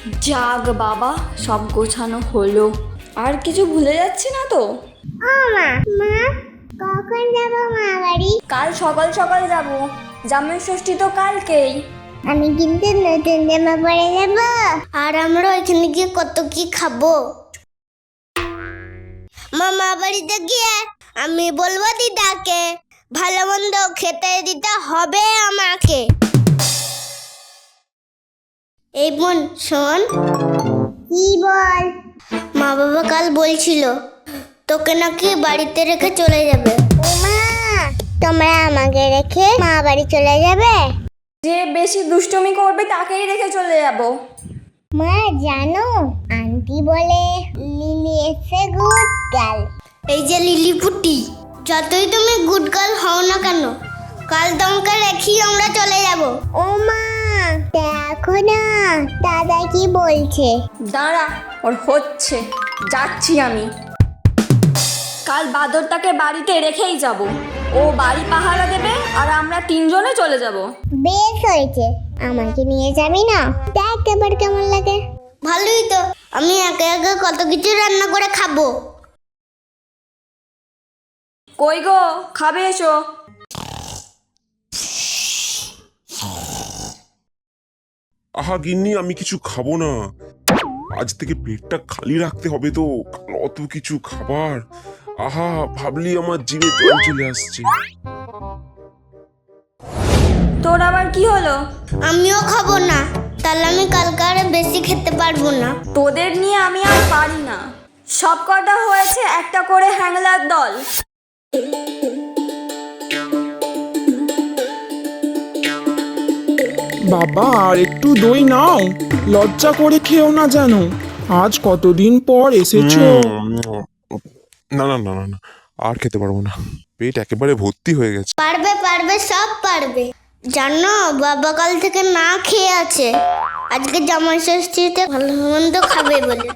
যাক বাবা, সব গোছানো হলো। আর কিছু ভুলে যাচ্ছি না তো? ও মা, মা কখন যাব মা বাড়ি? কাল সকাল সকাল যাব। জামাই ষষ্ঠী তো কালকেই। আমি কিন্তু নতুন জামা পরে যাব। আর আমরা ওইখানে গিয়ে কত কি খাবো। মামা বাড়িতে গিয়ে আমি বলবো দিদাকে ভালো মন্দ খেতে দিতে হবে আমাকে। এই বোন শোন। কি বল? মা বাবা কাল বলছিল তোকে নাকি বাড়িতে রেখে চলে যাবে। ও মা, তোমরা আমাকে রেখে মা বাড়ি চলে যাবে? যে বেশি দুষ্টুমি করবে তাকেই রেখে চলে যাব। মা জানো, আন্টি বলে লিলি এসে গুড গার্ল। এই যে লিলিপুটি, যতই তুমি গুড গার্ল হও না কেন, কাল তোমাকে রেখেই আমরা চলে যাব। ও মা দেখো না দাদা কি বলছে। দাঁড়া, ওর হচ্ছে, যাচ্ছি আমি। কাল বাদরটাকে বাড়িতে রেখেই যাব। ও বাড়ি পাহারা দেবে আর আমরা তিনজনে চলে যাব। বেশ হয়েছে, আমাকে নিয়ে যাবি না? দেখ এবার কেমন লাগে। ভালোই তো, আমি একা একা কত কিছু রান্না করে খাবো। কই গো, খাবে এসো। আহা গিন্নি, আমি কিছু খাবো না। আজ থেকে পেটটা খালি রাখতে হবে তো, কাল অত কিছু খাবার। আহা, ভাবলি আমার জিভে জল চলে আসছে। তোর আবার কি হলো? আমিও খাবো না, তাহলে আমি কালকে আর বেশি খেতে পারবো না। তোদের নিয়ে আমি আর পারি না। সব কটা হয়েছে একটা করে হ্যাংলার দল। বাবা, আর একটু দই নাও, লজ্জা করে খেও না যেন। আজ কতদিন পর এসেছো। না না না না না, আর খেতে পারবো না, পেট একেবারে ভর্তি হয়ে গেছে। পারবে পারবে, সব পারবে। জানো বাবা কাল থেকে না খেয়ে আছে, আজকে জামাই ষষ্ঠীতে ভালো মন্দ খাবে বলে।